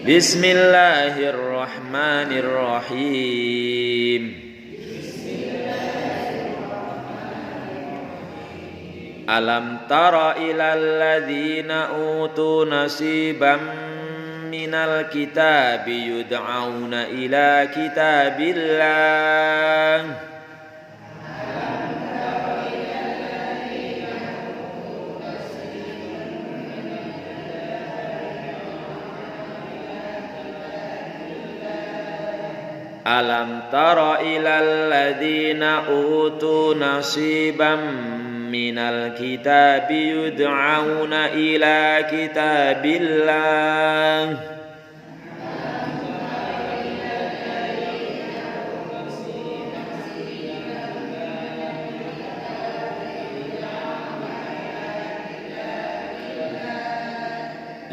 Bismillahirrahmanirrahim. Alam tara ilal ladzina utu nasiban minal kitabi yud'auna ila kitabillah. Alam tara ilal ladzina utu nasiban minal kitabi yud'auna ila kitabillah.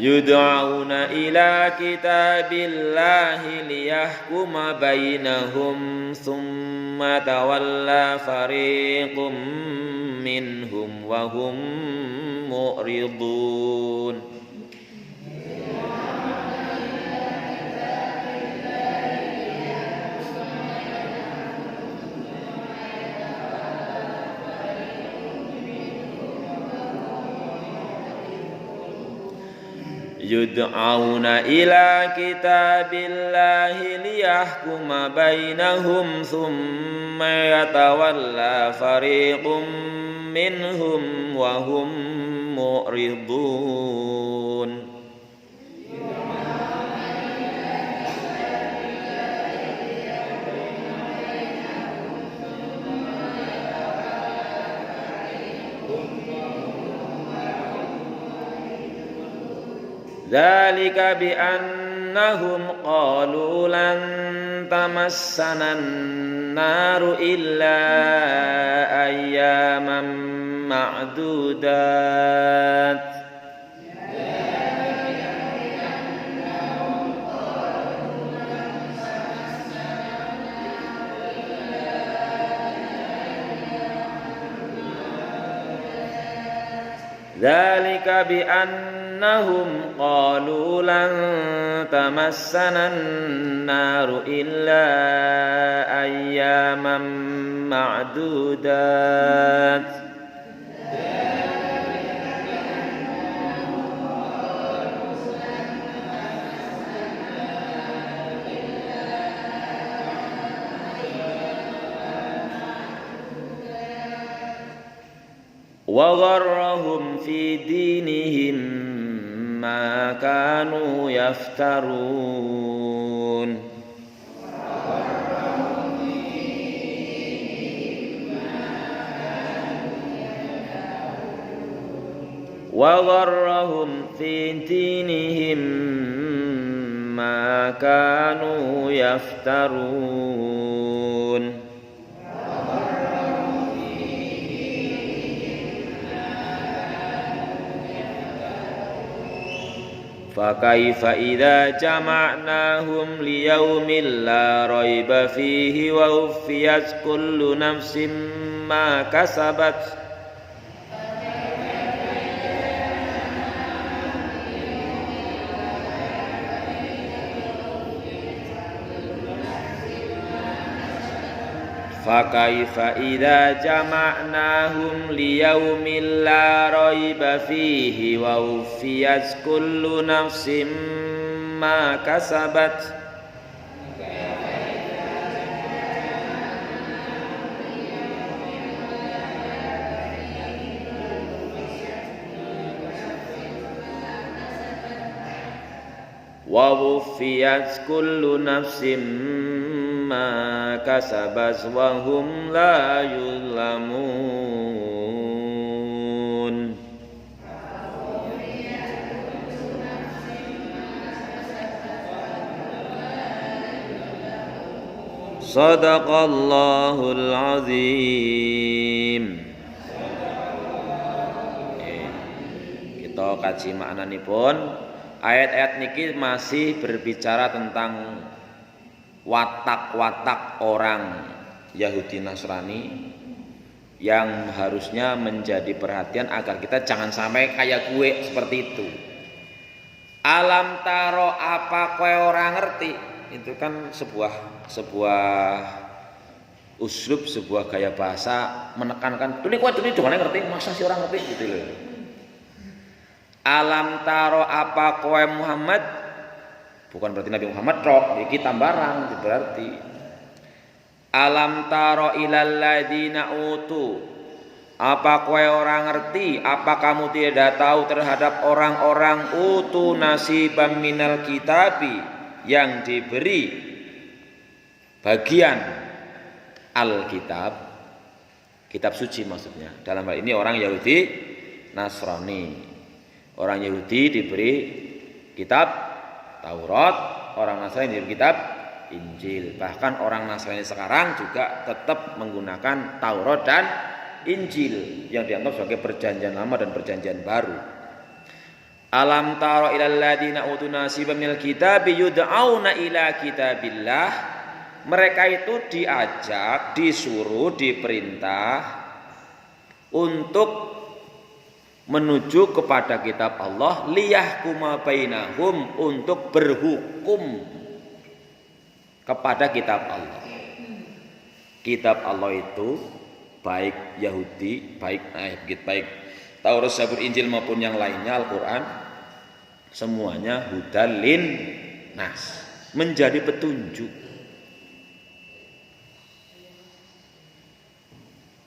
Yud'auna ila kitabillahi liyahkuma bainahum thumma tawalla fariqum minhum wa hum mu'ridun. Yud'auna ila kitabillahi liyahkuma bainahum thumma yatawalla fariqum minhum wa hum mu'ridun. Dzalika bi annahum qalu lan tamassana an-naru illa ayyaman ma'dudat. Dzalika bi annahum qalu lan tamassana an-naru illa ayyaman ma'dudat. Wa gharrahum fi dinihim ma kanu yaftarun. Wa gharrahum fi dinihim ma kanu yaftarun. Fakaifa idza jama'nahum liyaumin la raiba fihi wa uffiyat kullu nafsin ma kasabat. Fakaifa idza jama'nahum liyaumin la raiba fihi wa uffiyat kullu nafsin ma kasabat. Wa uffiyat kullu nafsin ma kasabat wa hum la yuzlamun. Sadaqallahul azim. Kita kaji maknanipun. Ayat-ayat niki masih berbicara tentang watak-watak orang Yahudi Nasrani yang harusnya menjadi perhatian agar kita jangan sampai kayak gue seperti itu. Alam taro apa kowe ora ngerti? Itu kan sebuah uslub, sebuah gaya bahasa menekankan. Tuli kowe dongane ngerti, masa sih orang ngerti gitu loh. Alam taro apa kowe Muhammad? Bukan berarti Nabi Muhammad tok, iki tambaran berarti. Alam taro ilal ladina utu. Apa kowe orang ngerti? Apa kamu tidak tahu terhadap orang-orang utu nasibam minal kitabi yang diberi bagian Alkitab, kitab suci maksudnya. Dalam hal ini orang Yahudi Nasrani. Orang Yahudi diberi kitab Taurat, orang Nasrani diberi kitab Injil. Bahkan orang Nasrani sekarang juga tetap menggunakan Taurat dan Injil yang dianggap sebagai perjanjian lama dan perjanjian baru. Alam taro ilal ladina utu nasiban minal kitabi yud'auna ila kitabillah. Mereka itu diajak, disuruh, diperintah untuk menuju kepada kitab Allah, liyahkuma bainahum, untuk berhukum kepada kitab Allah. Kitab Allah itu baik Yahudi, baik Taurat, Zabur, Injil maupun yang lainnya Al-Qur'an, semuanya hudal lin nas, menjadi petunjuk.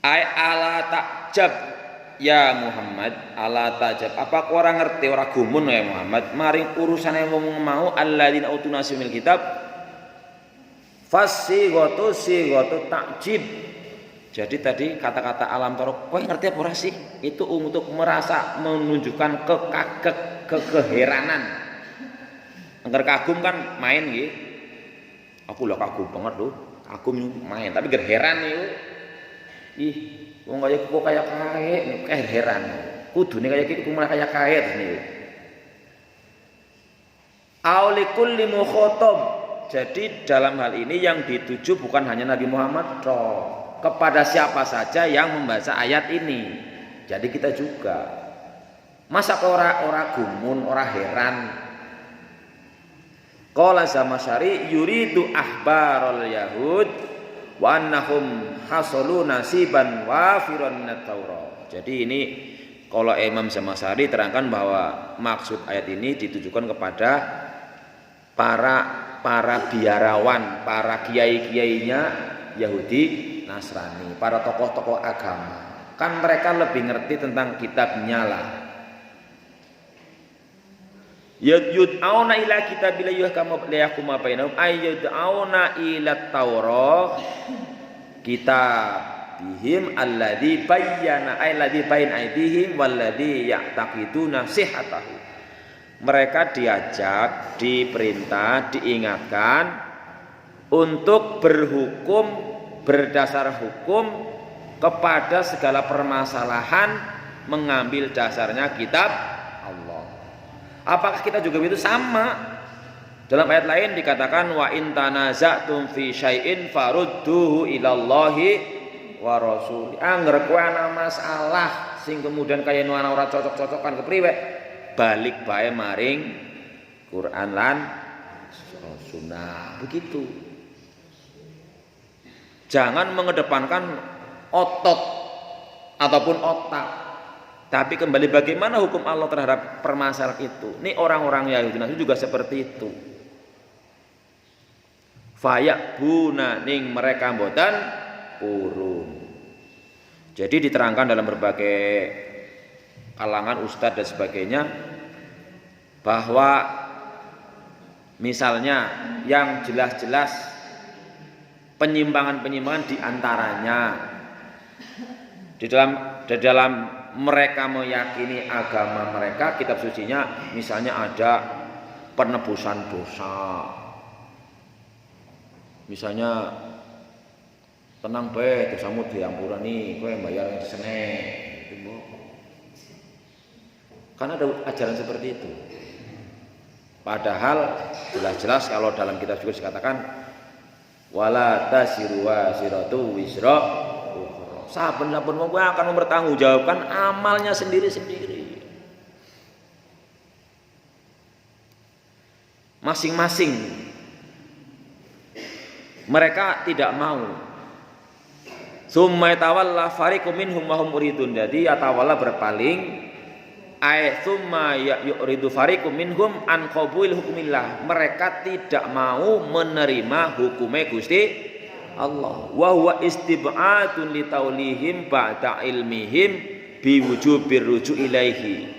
Ai ala takjab ya Muhammad, ala takjab. Apa kau orang ngerti, orang gumun ya Muhammad, maring urusan yang mau alladzina utuna simil kitab fasighatu takjib. Jadi tadi kata-kata alam taro, kowe ngerti apa ora sih? Itu untuk merasa menunjukkan keheranan. Angger kagum kan main nggih. Aku lho kagum banget lho, kagum main, tapi ger heran niku. Ih, wong kaya kok kaya kae, heran. Kudune kaya iki malah kaya kae niku. Aulikul limukhatab. Jadi dalam hal ini yang dituju bukan hanya Nabi Muhammad toh, kepada siapa saja yang membaca ayat ini. Jadi kita juga. Masa ora gumun, ora heran. Qala Zamasyari yuridu ahbarul yahud wa annahum hasalu nasiban wafiran minat Taurat. Jadi ini kalau Imam Zamasyari terangkan bahwa maksud ayat ini ditujukan kepada para biarawan, para kiai-kiainya Yahudi Nasrani, para tokoh-tokoh agama. Kan mereka lebih ngerti tentang kitabnya lah. Yud'auna ila kitabillah yuhkamu liyahkuma bainahum ay yud'auna ila Taurat kitabihim alladzi bayyana ay ladzi bain aydihim walladzi ya'taqiduna sihhatahu. Mereka diajak, diperintah, diingatkan untuk berhukum berdasar hukum kepada segala permasalahan mengambil dasarnya kitab Allah. Apakah kita juga begitu? Sama. Dalam ayat lain dikatakan wa in tanaza'tum fi syai'in farudduhu ilallahi wa rasul. Angger kowe ana masalah sing kemudian kaya ana ora cocok-cocokan kepriwe, balik bae maring Quran lan sunnah. Begitu. Jangan mengedepankan otot ataupun otak, tapi kembali bagaimana hukum Allah terhadap permasalahan itu. Ini orang-orang Yahudi Nasrani juga seperti itu. Fayak buna ning mereka mboten urung. Jadi diterangkan dalam berbagai kalangan ustadz dan sebagainya bahwa misalnya yang jelas-jelas penyimpangan-penyimpangan diantaranya di dalam mereka meyakini agama mereka, kitab sucinya misalnya ada penebusan dosa, misalnya tenang bae dosamu diampurani kowe bayar sene, karena ada ajaran seperti itu. Padahal jelas-jelas kalau dalam kitab juga dikatakan wala tasiru wasiratu wisra ukhra. Saben-saben wong akan mempertanggungjawabkan amalnya sendiri-sendiri. masing-masing. Mereka tidak mau. Summa tawalla fariqum minhum wa hum muridun. Jadi atawalla berpaling. Summa yuridu fariqum minhum an qabul hukmillah. Mereka tidak mau menerima hukumnya Gusti Allah. Wa huwa istib'atun li taulihim ba'da ilmihim bi wujubir ruju' ilaihi.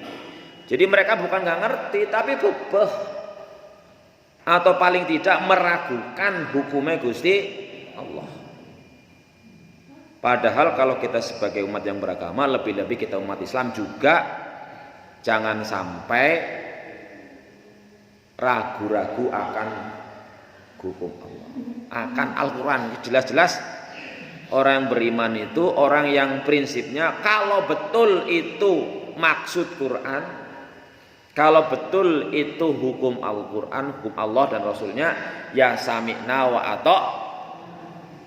Jadi mereka bukan nggak ngerti tapi bebeh atau paling tidak meragukan hukumnya Gusti Allah. Padahal kalau kita sebagai umat yang beragama, lebih-lebih kita umat Islam juga jangan sampai ragu-ragu akan hukum Allah, akan Al-Quran. Jelas-jelas orang yang beriman itu orang yang prinsipnya kalau betul itu maksud Quran, kalau betul itu hukum Al-Quran, hukum Allah dan Rasulnya, ya sami'na wa ata',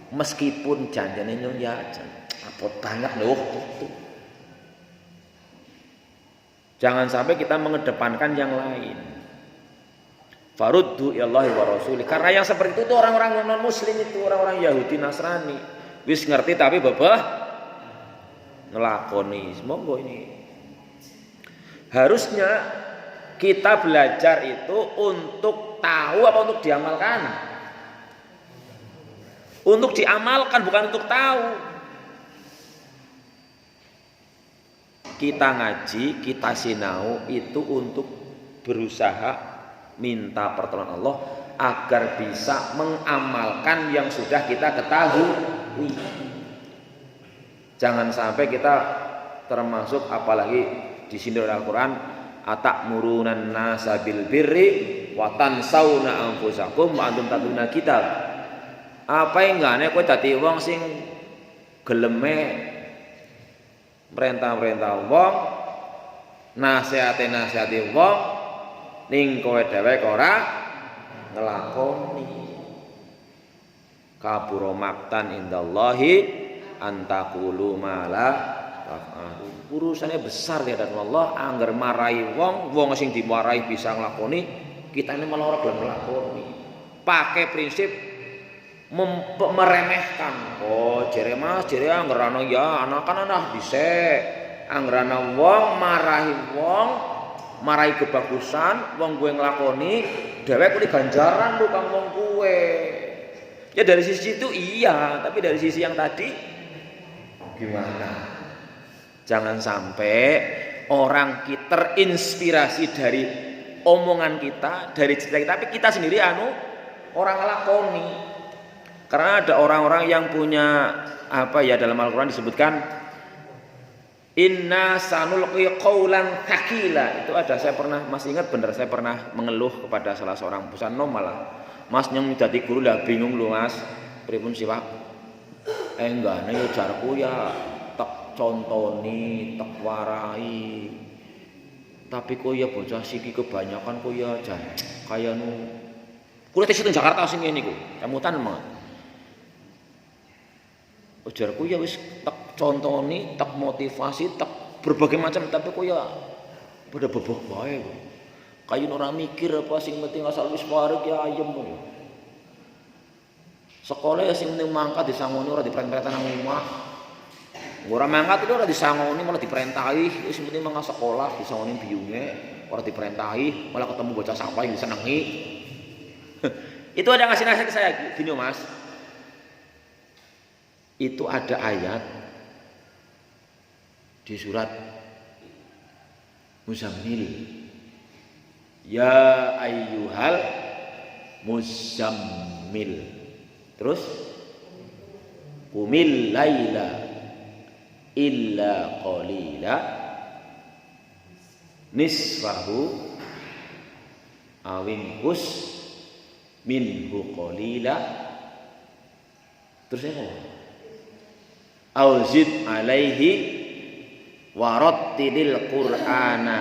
meskipun janjane ya apot banget loh. Jangan sampai kita mengedepankan yang lain. Faruddu ilallahi wa rasuli. Karena yang seperti itu orang-orang non muslim itu, orang-orang Yahudi Nasrani. Wis ngerti tapi bebeh ngelakoni. Semoga ini. Harusnya kita belajar itu untuk tahu apa untuk diamalkan. Untuk diamalkan bukan untuk tahu. Kita ngaji, kita sinau itu untuk berusaha minta pertolongan Allah agar bisa mengamalkan yang sudah kita ketahui. Jangan sampai kita termasuk, apalagi disindir Al-Quran, atakmurunan nasa bil birri wa tansawna anfusakum wa antum tatluna kitab. Apa yang enggak kowe dadi wong sing geleme perintah-perintah wong, nasihati wong, ning kowe dhewek ora ngelakoni. Kabura maktan indallahi antaqulu ma la taf'alu. Urusane besar di hadapan Allah, angger marahi wong sing dimarahi bisa nglakoni, kita ini malah ora gelem nglakoni. Pakai prinsip meremehkan. Oh jere mas, jere anggerana ya anak-anak dhisik. Anggerana wong marahi kebagusan, wong gue nglakoni, dhewek kuwi ganjaran lu kang wong kuwe. Ya dari sisi itu iya, tapi dari sisi yang tadi gimana? Jangan sampai orang kita terinspirasi dari omongan kita, dari cerita kita, tapi kita sendiri orang nglakoni. Karena ada orang-orang yang punya dalam Al-Quran disebutkan inna sanulqi qaulan thaqila. Itu ada, saya pernah masih ingat bener, saya pernah mengeluh kepada salah seorang Busanno malah. Mas nyong dadi guru lah bingung lho Mas. Pripun sih Pak? Enggak nek jarku ya tak contoni, tak warai. Tapi kok ya bocah siki kebanyakan kok ya jan kaya nu. Kuwi teng Jakarta sing ngene iku, kemutan banget. Ujarku ya wis tak contoni, tak motivasi, tak berbagai macam, tapi kok ya pada bebok wae kok. Kayun ora mikir apa sing penting asal wis warik ya ayem kok. Sekolah ya sing penting mangkat disangoni ora diperintah nang omah. Ora mangkat itu ora disangoni malah diperintahi, wis penting mangkat sekolah disangoni biyunge, ora diperintahi, malah ketemu bocah sampah yang disenengi. Itu ada ngasih nasihat ke saya gini Mas. Itu ada ayat di surat Muzammil. Ya ayyuhal muzammil. Terus qumil laila illa qalila nisfahu awinqus minhu qalila. Terus apa? Auzid alaihi warattilil qur'ana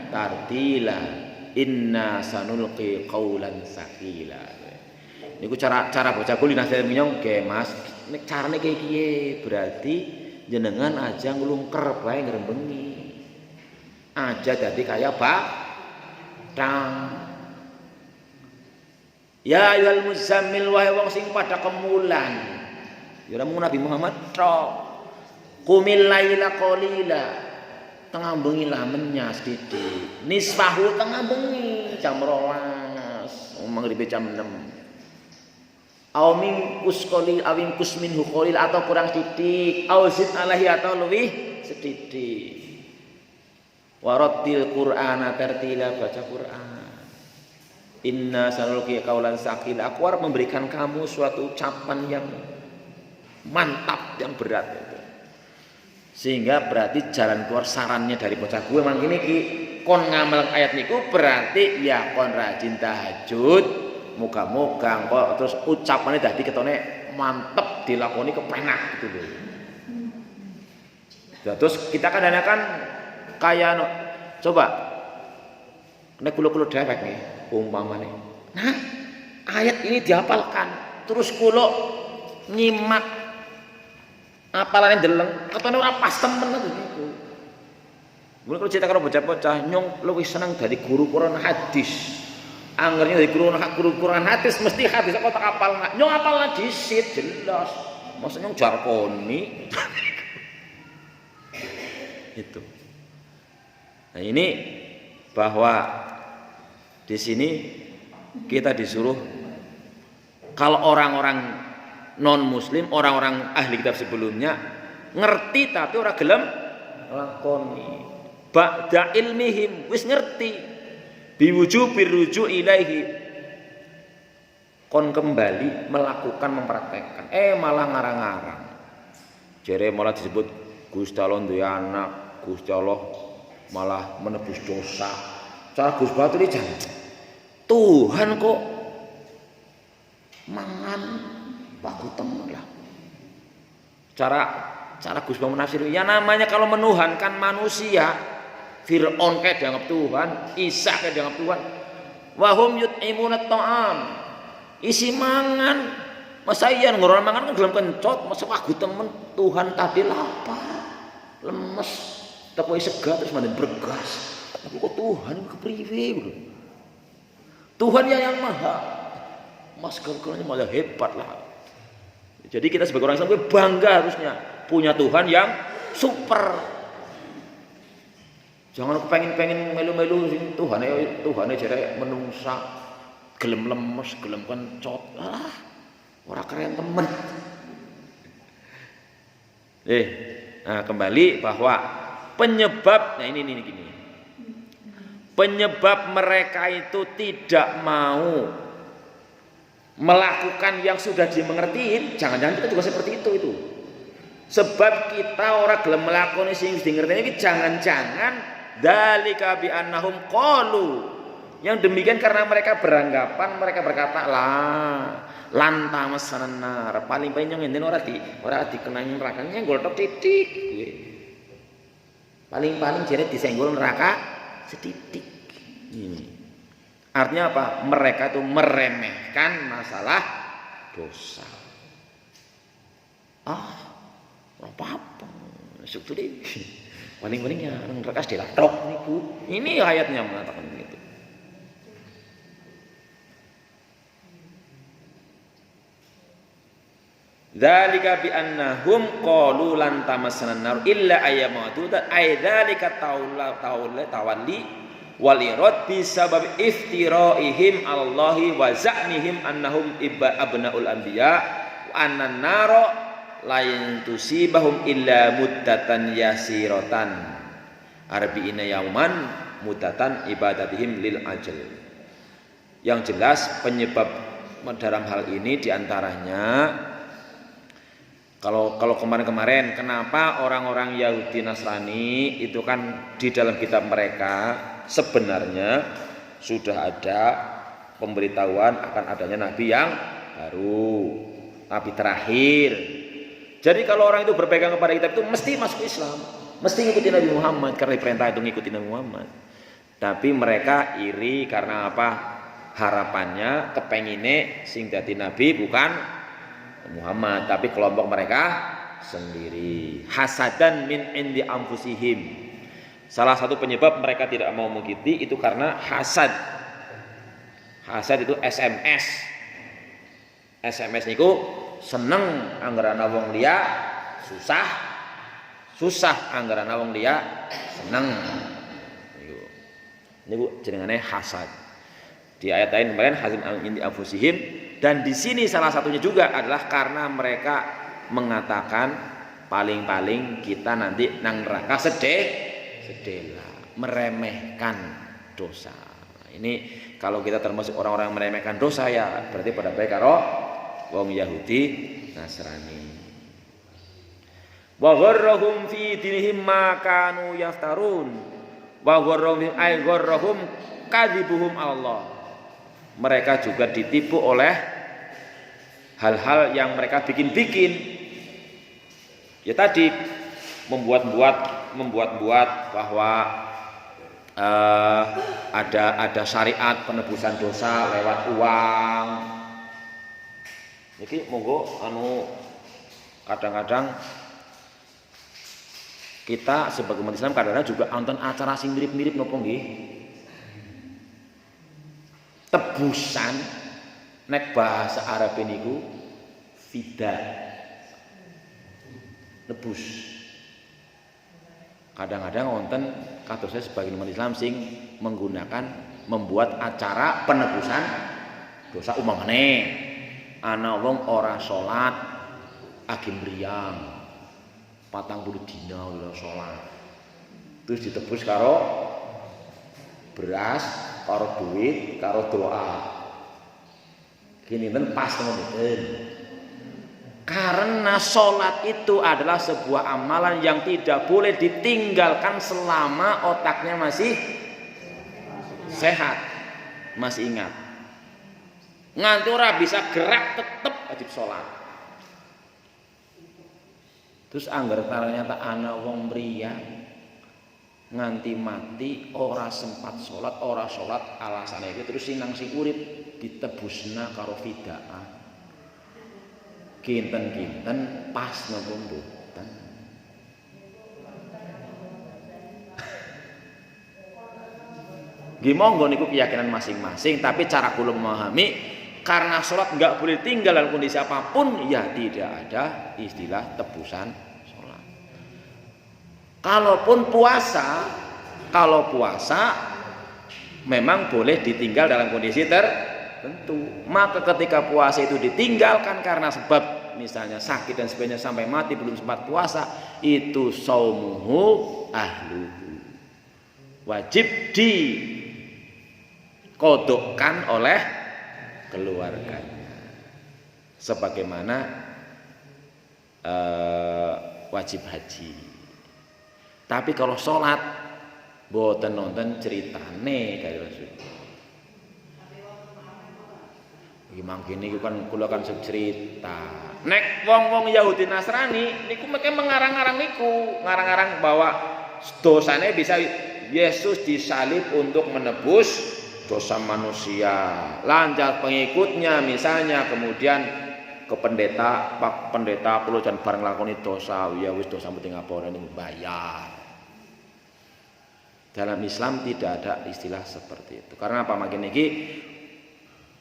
tartila inna sanulqi qaulan sakila. Niku cara baca kuli nasihat minyong ge Mas. Nek carane kaya piye? Berarti jenengan aja nglungker bae ngrembengi. Aja dadi kaya Pak Dang. Ya ayyuhal muzammil wahai wong sing pada kemulan. Ya mung Nabi Muhammad tok. Qumil laila qalila. Tengah bengi lah menyas sithik. Nisfahu tengah bengi jam 12. Maghribe jam 6. Aw minkus qalil awin kusminhu qalil atau kurang sithik. Aw zid alaihi atau lebih sedikit. Warattil Qur'ana tartila baca Quran. Inna sanulqi qaulan tsaqila. Aku harus memberikan kamu suatu ucapan yang mantap, yang berat itu. Sehingga berarti jalan keluar sarannya dari bocah gue mang gini ki kon ngamal ayat niku berarti ya kon rajin tahajud. Muga-muga kok terus ucapannya dadi ketone mantep dilakoni kepenak gitu loh. Ya, terus kita kadang-kadang kayak coba nek kula dhewek nih umpamane. Nah, ayat ini dihafalkan, terus kula nyimak apalane deleng, ketone ora pas temen niku. Mulane kalau cerita karo bocah-bocah nyong luwih seneng dadi guru Quran hadis. Anggernya dari guru Quran hadis mesti hadis kok tak apal. Nyong apal disit jelas. Masa nyong jarkoni. Itu. Nah, ini bahwa di sini kita disuruh kalau orang-orang non muslim, orang-orang ahli kitab sebelumnya ngerti tapi ora gelem lakoni. Ba'da ilmihim wis ngerti biwujubir ruju ilaihi kon kembali melakukan mempraktekkan malah ngarang-ngarang. Jere malah disebut Gusti Allah duwe anak, Gusti Allah malah menebus dosa. Cara Gus Batu ini jangan Tuhan kok mangan baku temen lah. Cara Gus Batu menafsir ya namanya kalau menuhankan manusia, Fir'aun kayak dianggap Tuhan, Isa kayak dianggap Tuhan. Wahum yut'imuna ta'am. Isi mangan. Masa iya ngurang mangan kan gelem kencot, masa baku temen Tuhan tadi lapar. Lemes, tapi segar terus mandan bergas. Tapi kok Tuhan kepriwe bro? Tuhan yang maha, mas kalau malah hebat lah. Jadi kita sebagai orang Islam bangga harusnya punya Tuhan yang super. Jangan aku pengen melu-melu Tuhan jare menungsa, gelem lemes, gelem kencot. Ora keren temen. Nah, kembali bahwa penyebab, nah ini gini. Penyebab mereka itu tidak mau melakukan yang sudah dimengertiin, jangan-jangan kita juga seperti itu. Sebab kita orang gelem melakoni sing dingerteni iki jangan-jangan dzalika bi annahum qalu. Yang demikian karena mereka beranggapan, mereka berkata lah lantamas sanar paling yang ngene ora dikenangi neraka nyenggol tok titik. Paling jare disenggol neraka setitik. Ini. Artinya apa? Mereka itu meremehkan masalah dosa. Apa-apa. Syukur deh. Paling-paling ya neraka dilatrok niku. Ini ayatnya mengatakan begitu. Dzalika bi annahum qalu lan tamassana nar illa ayyamadudat ay dzalika tawalli wal irad bi sabab iftiraihim 'alallahi wa za'mihim annahum abnaul anbiya wa annan nara la yantusibahum illa muddatan yasiratan arba'ina yauman muddatan ibadatihim lil ajal. Yang jelas penyebab dalam hal ini diantaranya kalau kemarin-kemarin kenapa orang-orang Yahudi Nasrani itu kan di dalam kitab mereka sebenarnya sudah ada pemberitahuan akan adanya nabi yang baru, nabi terakhir. Jadi kalau orang itu berpegang kepada kitab itu mesti masuk Islam, mesti ngikutin Nabi Muhammad karena diperintah itu ngikutin Nabi Muhammad. Tapi mereka iri karena apa? Harapannya kepengine sing dadi nabi bukan Muhammad tapi kelompok mereka sendiri. Hasadan min indi anfusihim. Salah satu penyebab mereka tidak mau mengikuti itu karena hasad. Hasad itu SMS. SMS niku seneng anggaran wong liya susah, susah anggaran wong liya seneng. Niku jenengane hasad. Di ayat lain kemarin hazim indi anfusihim, dan di sini salah satunya juga adalah karena mereka mengatakan paling-paling kita nanti nang neraka sedela, meremehkan dosa. Ini kalau kita termasuk orang-orang yang meremehkan dosa ya berarti pada baik karo wong Yahudi Nasrani. Wa gharrahum fi dinihim ma kanu yaftarun. Wa gharrahum ay gharrahum kadzibuhum Allah. Mereka juga ditipu oleh hal-hal yang mereka bikin-bikin. Ya tadi membuat-buat bahwa ada syariat penebusan dosa lewat uang. Jadi monggo kadang-kadang kita sebagai umat Islam kadang-kadang juga nonton acara sing mirip-mirip nopo nggih. Tebusan nek bahasa Arab niku fida. Nebus. Kadang-kadang wonten kados saya sebagai umat Islam sing membuat acara penebusan dosa umpamane ana wong ora salat agim mriyang 40 dina ora salat. Terus ditebus karo beras, karo duit, karo doa. Gini kan pas ngoten. Karena sholat itu adalah sebuah amalan yang tidak boleh ditinggalkan selama otaknya masih sehat, masih ingat. Nganti ora bisa gerak tetep wajib sholat. Terus anggar ternyata ana wong mriyang nganti mati ora sempat sholat, ora sholat alasannya itu terus sinang sing urip ditebusna karo fidaah. Kinten-kinten pas napa mboten. Nggih monggo niku keyakinan masing-masing, tapi cara kula memahami karena sholat enggak boleh tinggal dalam kondisi apapun ya tidak ada istilah tebusan sholat. Kalau puasa memang boleh ditinggal dalam kondisi tertentu. Maka ketika puasa itu ditinggalkan karena sebab misalnya sakit dan sebagainya sampai mati belum sempat puasa, itu saumuhu ahluhu, wajib dikodokkan oleh keluarganya sebagaimana wajib haji. Tapi kalau sholat boten nonton ceritane dari Rasul. Mangkene iku kan kula kan cerita. Nek wong-wong Yahudi Nasrani niku mereka mengarang-arang niku, ngarang-arang bahwa dosanya bisa Yesus disalib untuk menebus dosa manusia. Lanjut pengikutnya misalnya kemudian ke pendeta, Pak pendeta perlu jangan bareng lakoni dosa, ya wis dosa penting apa ora ning bayar. Dalam Islam tidak ada istilah seperti itu. Karena apa makin iki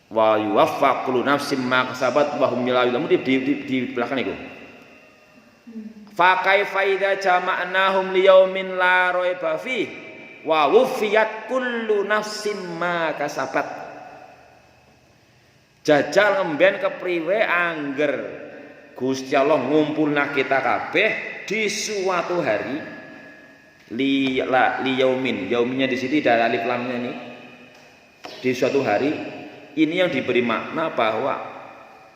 wa yuwaffa kullu nafsin ma kasabat wa hum la yuzlamun di belakang itu. Fa kaifa idza jama'nahum liyaumin la raiba fi wa wuffiyat kullu nafsin ma kasabat. Jajal ngemben kepriwe angger Gusti Allah ngumpulna kita kabeh di suatu hari liyaumin. Yauminnya di sini ada alif lamnya nih. Di suatu hari ini yang diberi makna bahwa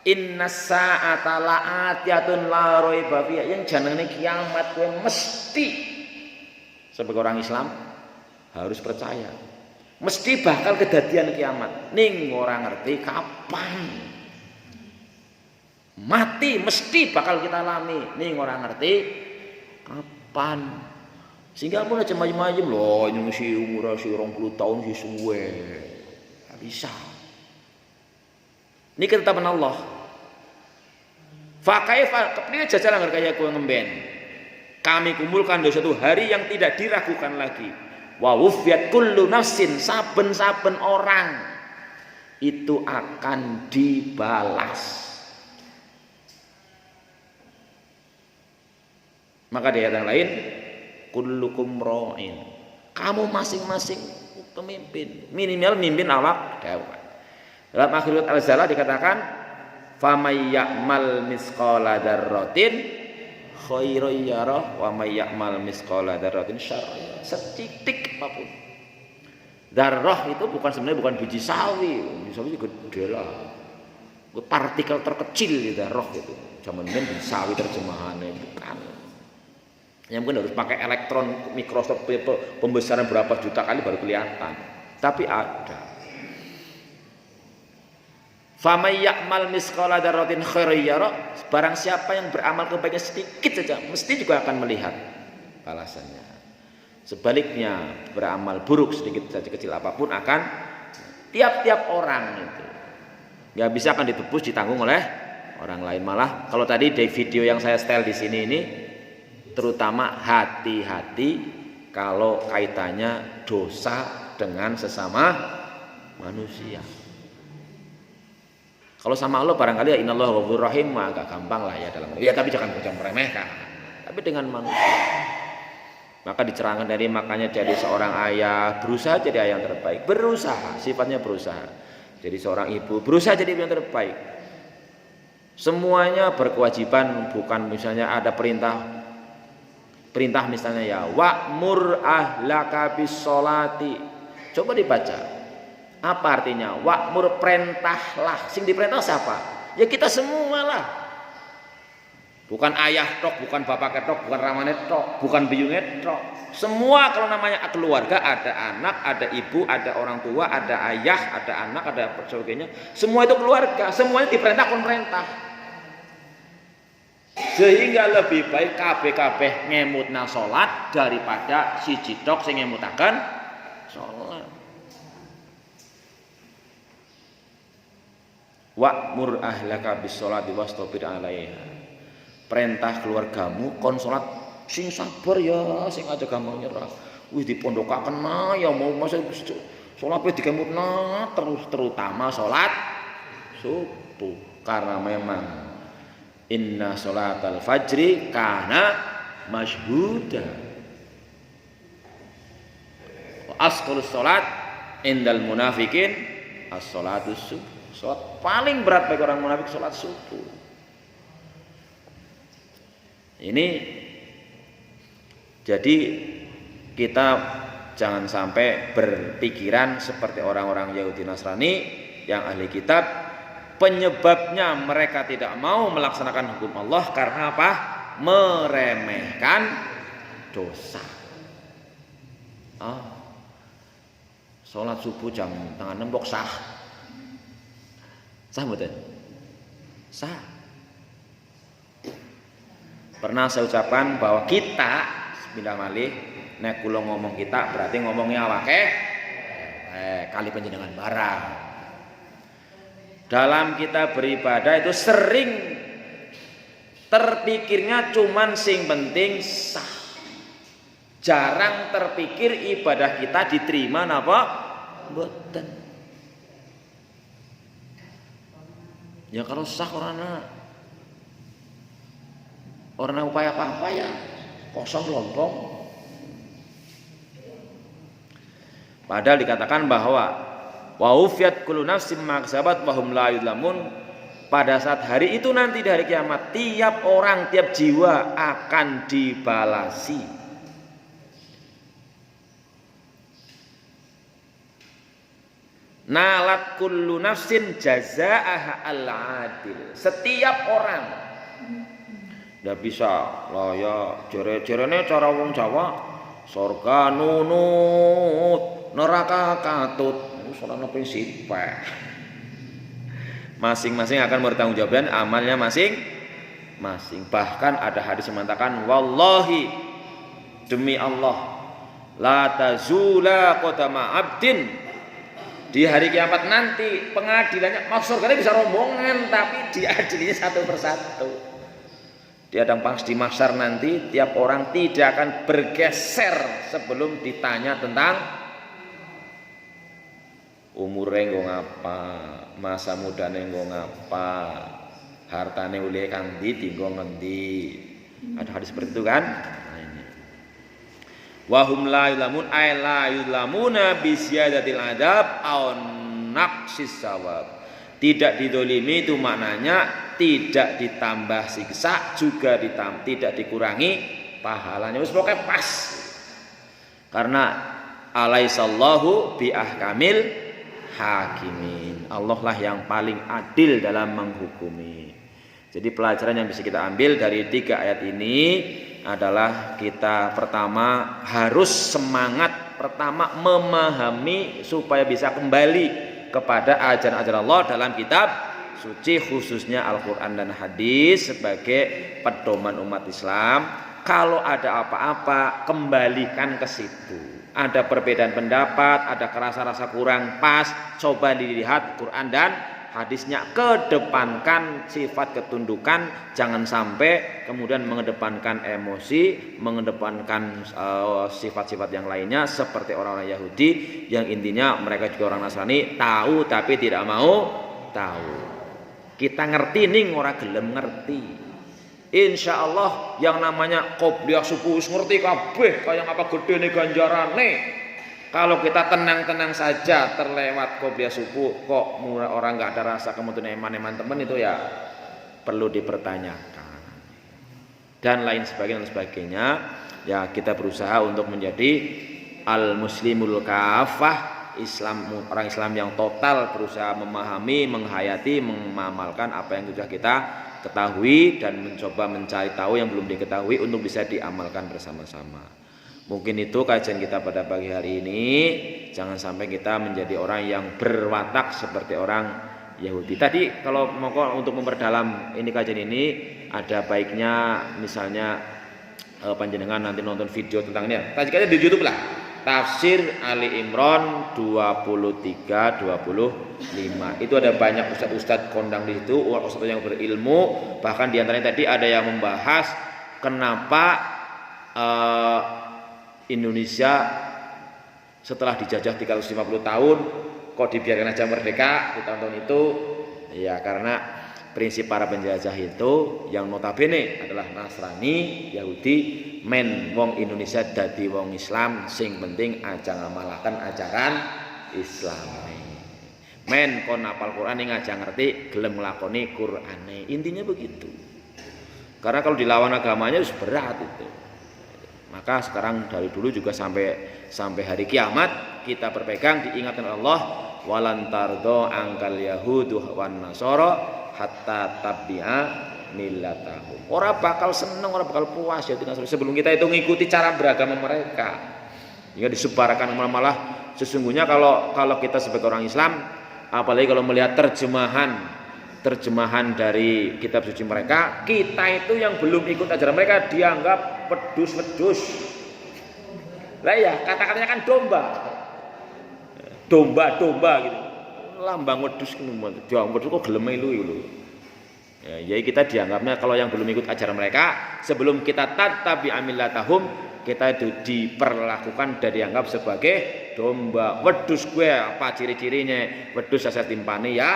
innas sa'ata la'atiyatun la raiba fiha, yang jenenge kiamat kowe mesti sebagai orang Islam harus percaya mesti bakal kedadian kiamat, ning ora ngerti kapan. Mati mesti bakal kita alami, ning ora ngerti kapan. Sehingga pun aja macam-macam loh, ini si umur si 20 tahun si suwe. Gak bisa. Ini ketetapan Allah. Fa kaifa kepriye jajal anggar kaya kowe ngemben. Kami kumpulkan di suatu hari yang tidak diragukan lagi. Wa wufiyat kullu nafsin, saben-saben orang itu akan dibalas. Maka di ayat yang lain, kullukum ra'in. Kamu masing-masing pemimpin. Minimal mimpin awak dewa. Dalam akhirat al-zalah dikatakan, famay ya'mal misqala dzarratin khairan yarah wa may ya'mal misqala dzarratin syarran yarah. Setitik apapun. Darah itu sebenarnya bukan biji sawi. Biji sawi gede lah. Partikel terkecil darah itu. Zaman dulu biji sawi terjemahannya bukan. Yang mungkin harus pakai elektron mikroskop pembesaran berapa juta kali baru kelihatan. Tapi ada. Famay ya'mal misqala dzarratin khairan yarah. Barang siapa yang beramal kebaikan sedikit saja mesti juga akan melihat balasannya. Sebaliknya beramal buruk sedikit saja kecil apapun akan tiap-tiap orang itu nggak bisa akan ditebus ditanggung oleh orang lain. Malah kalau tadi di video yang saya setel di sini ini terutama hati-hati kalau kaitannya dosa dengan sesama manusia. Kalau sama Allah barangkali ya innallaha ghafurur rahim agak gampang lah ya dalam ya, tapi jangan meremehkan. Tapi dengan manusia maka dicerangkan dari makanya jadi seorang ayah berusaha jadi ayah yang terbaik, berusaha sifatnya berusaha jadi seorang ibu berusaha jadi ibu yang terbaik. Semuanya berkewajiban, bukan misalnya ada perintah misalnya ya wa'mur ahlaka bis sholati. Coba dibaca apa artinya wa'mur, perintahlah. Sing diperintah siapa? Ya kita semua lah. Bukan ayah tok, bukan bapak tok, bukan ramane tok, bukan biyunge tok. Semua kalau namanya keluarga ada anak, ada ibu, ada orang tua, ada ayah, ada anak, ada sebagainya. Semua itu keluarga, semuanya diperintah pemerintah. Sehingga lebih baik kabeh ngemutna salat daripada siji tok sing ngemutaken salat. Wa'mur ahlaka bis sholati wastabir 'alaiha. Perintah keluargamu kon salat sing sabar ya, sing aja gampang nyerah. Wis dipondokaken ya mau masa salat dikemutna terus, terutama salat subuh karena memang inna sholatal fajri kana masyhuda. Asqalus sholat indal munafikin as-sholatus subuh. Sholat paling berat bagi orang munafik sholat subuh. Ini jadi kita jangan sampai berpikiran seperti orang-orang Yahudi Nasrani yang ahli kitab. Penyebabnya mereka tidak mau melaksanakan hukum Allah karena apa? Meremehkan dosa. Sholat subuh jam 5:30 kok sah? Sah mboten? Sah. Pernah saya ucapkan bahwa kita pindah malih nek kula ngomong kita berarti ngomongnya awake kali panjenengan barang. Dalam kita beribadah itu sering terpikirnya cuman sing penting sah. Jarang terpikir ibadah kita diterima napa mboten. Ya kalau sah orang upaya apa ya kosong lompong. Padahal dikatakan bahwa wa ufiyat kullu nafsin ma kasabat wa hum la yuzlamun. Pada saat hari itu nanti di hari kiamat tiap orang, tiap jiwa akan dibalasi. Nalat kullu nafsin jazaaha al-adil. Setiap orang ndak bisa lah ya jere-jerene cara wong Jawa surga nunut neraka katut soalnya prinsip masing-masing akan bertanggung jawab amalnya masing-masing. Bahkan ada hadis yang mengatakan wallahi demi Allah la tazula qadama abdin. Di hari kiamat nanti pengadilannya surganya bisa rombongan tapi diadilinya satu persatu. Di padang pas di mahsyar nanti tiap orang tidak akan bergeser sebelum ditanya tentang umure nggo ngapa, masa mudane nggo ngapa, hartane oleh kang ndi dienggo ngendi. Ada hadis seperti itu kan? Nah, ini. Wa hum la yulamun ay la yulamuna bi ziyadatil adab aw naqsis sawab. Tidak didolimi itu maknanya tidak ditambah siksa, juga tidak dikurangi pahalanya. Wis pokoke pas. Karena alaisallahu bi ahkamil hakimin. Allah lah yang paling adil dalam menghukumi. Jadi pelajaran yang bisa kita ambil dari 3 ayat ini adalah kita pertama harus semangat pertama memahami supaya bisa kembali kepada ajaran-ajaran Allah dalam kitab suci, khususnya Al-Quran dan hadis sebagai pedoman umat Islam. Kalau ada apa-apa kembalikan ke situ. Ada perbedaan pendapat, ada rasa-rasa kurang pas, coba dilihat Quran dan hadisnya, kedepankan sifat ketundukan, jangan sampai kemudian mengedepankan emosi, mengedepankan sifat-sifat yang lainnya seperti orang-orang Yahudi yang intinya mereka juga orang Nasrani, tahu tapi tidak mau tahu. Kita ngerti ning ora gelem ngerti. Insya Allah yang namanya qobliyah subuh ngerti kabeh kaya apa gedene ganjarane. Kalau kita tenang-tenang saja terlewat qobliyah subuh kok orang nggak ada rasa kemudian eman-eman teman, itu ya perlu dipertanyakan dan lain sebagainya. Ya kita berusaha untuk menjadi al muslimul kafah, Islam, orang Islam yang total, berusaha memahami, menghayati, mengamalkan apa yang sudah kita ketahui dan mencoba mencari tahu yang belum diketahui untuk bisa diamalkan bersama-sama. Mungkin itu kajian kita pada pagi hari ini. Jangan sampai kita menjadi orang yang berwatak seperti orang Yahudi. Tadi kalau mau untuk memperdalam ini kajian ini, ada baiknya misalnya panjenengan nanti nonton video tentang ini. Tadi kan di YouTube lah. Tafsir Ali Imran 23-25. Itu ada banyak ustadz-ustadz kondang di situ, ustadz yang berilmu. Bahkan diantaranya tadi ada yang membahas kenapa Indonesia setelah dijajah 350 tahun kok dibiarkan aja merdeka di tahun-tahun itu. Ya karena prinsip para penjajah itu yang notabene adalah Nasrani, Yahudi, men wong Indonesia dadi wong Islam, sing penting aja ngamalaken ajaran Islam. Men kon hafal Quran ning aja ngerti gelem nglakoni Qurane. Intinya begitu. Karena kalau dilawan agamanya wis berat itu. Maka sekarang dari dulu juga sampai hari kiamat kita berpegang diingatkan Allah, walan tardo angkal yahudu wan nasara hatta tabi'a millatahum. Orang bakal seneng, orang bakal puas ya sebelum kita itu mengikuti cara beragama mereka. Hingga disebarkan malah sesungguhnya kalau kita sebagai orang Islam, apalagi kalau melihat terjemahan dari kitab suci mereka, kita itu yang belum ikut ajaran mereka dianggap wedus. Lah ya, kata-katanya kan domba gitu. Lambang wedus dianggap wedus kok gelem melu lho. Ya, jadi kita dianggapnya kalau yang belum ikut ajaran mereka, sebelum kita tabi amillatahum, kita itu diperlakukan dan dianggap sebagai domba. Wedus gue apa ciri-cirinya? Wedus saya timpani ya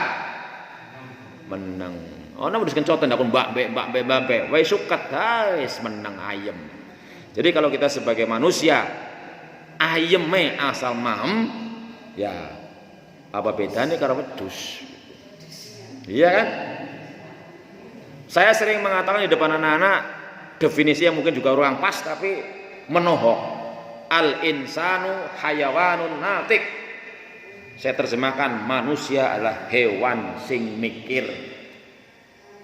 menang. Ana wedhus kencoten aku mbak wae suket guys menang ayem. Jadi kalau kita sebagai manusia ayeme asal maem ya apa bedanya karo wedhus? Iya kan? Saya sering mengatakan di depan anak-anak definisi yang mungkin juga kurang pas tapi menohok. Al insanu hayawanun natik. Saya terjemahkan, manusia adalah hewan sing mikir.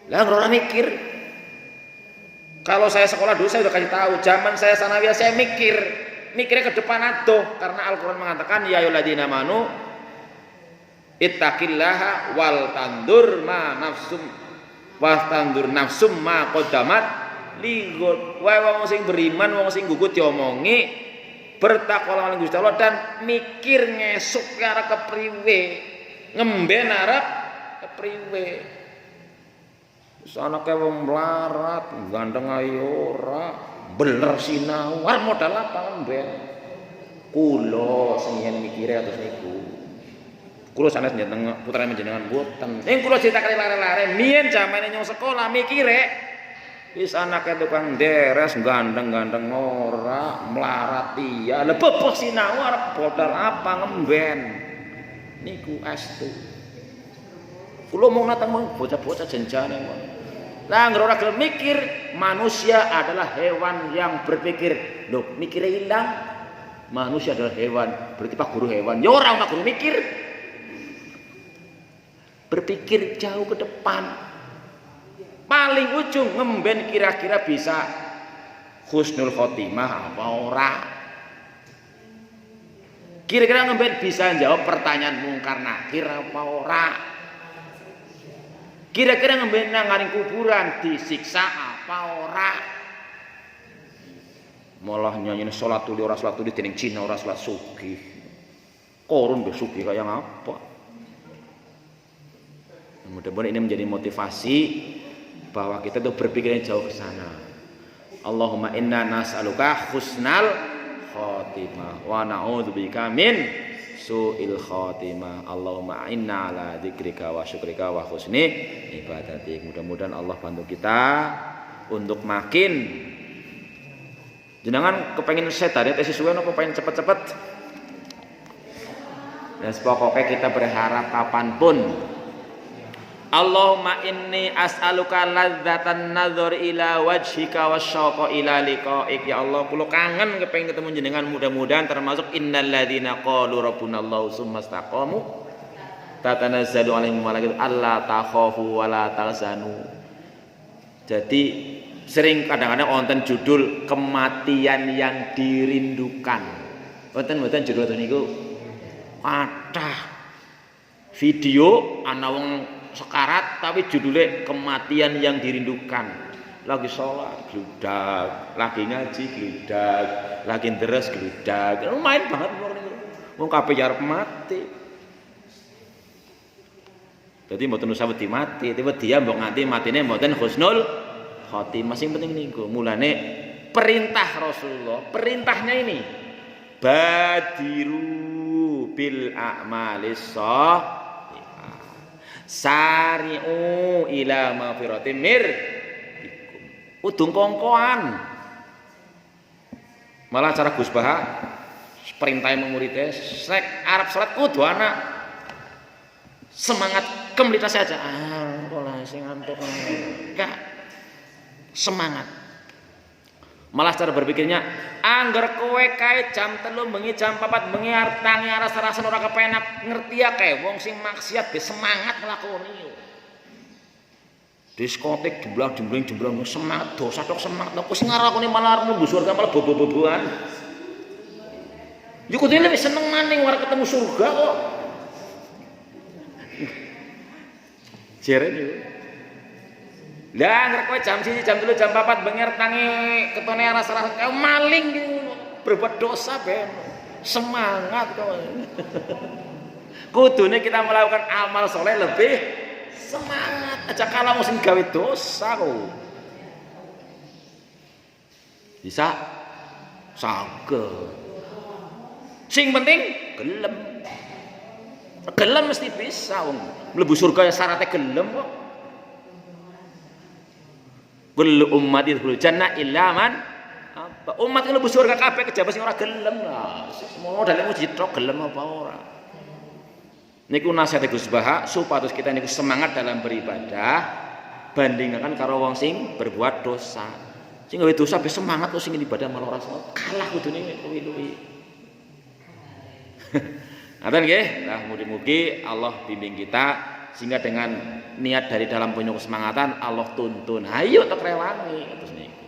Lah ora mikir. Kalau saya sekolah dulu saya udah kasih tahu, zaman saya sanawiyah saya mikirnya ke depan adoh karena Al-Qur'an mengatakan ya ayyuhalladzina amanu ittaqillaha wal tandur nafsum ma qaddamat ligot. Wae wong sing beriman, wong sing gugut diomongi bertakwalah Gusti Allah dan mikir ngesuk ke arah kepriwe, ngemben arep kepriwe. Wis anake wong mlarat, gandeng ayo ora, bener sinau, arep modal apa ngemben. Kula sing yen mikire atus niku. Kula sanes njenengan putrane njenengan mboten. Ning kula critakake lare-lare mien jamane nyong sekolah mikire wis anake tukang deres gandeng-gandeng ora melarat iya. Lah bebek sinau arep bodal apa ngemben. Niku astu. Kula mau natang bocah-bocah jenjane mon. Lah anggere ora gelem mikir, manusia adalah hewan yang berpikir. Loh, mikirnya hilang. Manusia adalah hewan, berarti Pak Guru hewan. Ya orang Pak Guru mikir. Berpikir jauh ke depan. Paling ujung ngemben kira-kira bisa husnul khotimah apa ora. Kira-kira ngemben bisa jawab pertanyaan mungkar nakir apa ora. Kira-kira ngemben nang kuburan disiksa apa ora. Malah nyanyi salat tuli ora salat tuli dening Cina ora salat sugih. Korun be sugih kaya ngapa? Mudah-mudahan ini menjadi motivasi bahwa kita tuh berpikirnya jauh ke sana. Allahumma inna nas'aluka husnal khotimah wa na'udzubika min su'il khotimah. Allahumma inna ala dzikrika wa syukrika wa husni ibadatik. Mudah-mudahan Allah bantu kita untuk makin jenengan kepengin setan ya sesuai apa pengen cepet-cepet. Dan pokoknya kita berharap kapanpun Allahumma inni as'aluka ladzatan nazar ila wajhika wasyauqa ila liqa'ik. Ya Allah, kula kangen kepengin ketemu jenengan, mudah-mudahan termasuk innal ladzina qalu rabbunallahu tsumma istaqamu tatanazzalu alaihim malaikatu alla takhafu wa la tahzanu. Jadi sering kadang-kadang wonten judul kematian yang dirindukan. Wonten judul niku kathah video ana wong sekarat tapi judulnya kematian yang dirindukan. Lagi sholat gludak, lagi ngaji gludak, lagi deres gludak. Main banget wong kabeh arep mati. Dadi mboten usah wedi mati, tapi dia mbok nganti matine mboten husnul khotimah. Sing penting niku. Mulane perintah Rasulullah, perintahnya ini badiru bil a'malis sari'u ila mafiratim mir udung kongkoan. Malah cara Gus Baha perintah muridnya sek arep salat kudu anak semangat kemelitas saja. Pola sing ngantuk enggak semangat. Malah cara berpikirnya angger kowe kae jam 3 bengi jam 4 bengi arep tangi aras-arasan ora kepenak ngerti ya kae wong sing maksiat ge semangat nglakoni. Diskotik jemblang-jembling semangat dosa tok semangat kok sing nglakoni malah arep mlebu surga malah bobo-boboan. Yo kudu lebih seneng maning arep ketemu surga kok. Jere niku. Lah ngrek kowe jam 1 jam 3 jam 4 benger tangi ketone aras-aras kaya maling berbuat dosa ben. Semangat kok. Kudune kita melakukan amal soleh lebih semangat aja kalah mesti gawe dosa kok. Bisa saged. Sing penting gelem. Gelem mesti bisa wong. Mlebu surga ya syaratnya gelem kok. Kullu ummati yadkhulul jannah illa man apa umat mlebu surga kabeh kejaba sing ora gelem lah. Semua dalem jitok gelem apa ora. Niku nasihat Gus Baha supados kita niku semangat dalam beribadah bandingkan karo wong sing berbuat dosa. Sing gawe dosa be semangat kok sing ibadah malah ora kalah kudune luwi-luwi. Ngaten nggih, nah mugi-mugi Allah bimbing kita sehingga dengan niat dari dalam punya kesemangatan Allah tuntun ayo tak rewangi terus niku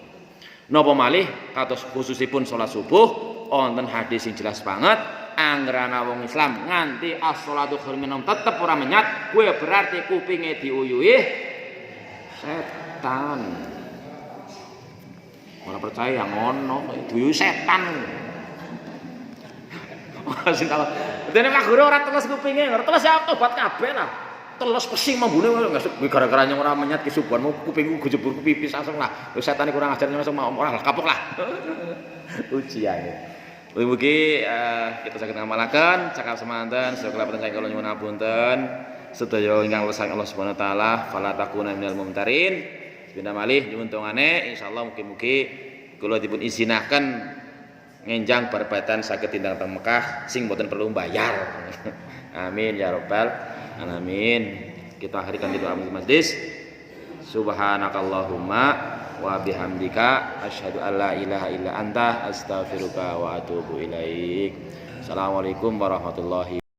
napa malih kados khususipun salat subuh wonten hadis sing jelas banget anggerana wong Islam nganti as-shalatu khairun minan tetep ora menyat kuwi berarti kupinge diuyuhi setan. Ora percaya ngono diuyuhi setan. Sing kalau dene Pak Guru ora teles kupinge ora teles ya tobat kabeh lah. Telos pesing mambune gara-gara nyong ora menyat kisubuhanmu kupingku gejebur pipis langsung lah. Wis setan kurang ajar langsung mau ora kapok lah. Ujiane. Mugi-mugi kita saged ngamalaken cakap semanten sedaya kelapatan saking kula nyuwun ngapunten. Sedaya ingkang lesang Allah Subhanahu wa taala fala takuna minal mumtarin. Benda malih nyuwun tongane insyaallah mugi-mugi kula dipun izinaken ngenjang barbatan saged tindang teng Mekah sing boten perlu bayar. Amin ya rabbal alamin. Kita akhiri kan doa majlis. Subhanakallahumma wa bihamdika asyhadu an la ilaha illa anta astaghfiruka wa atubu ilaik. Assalamualaikum warahmatullahi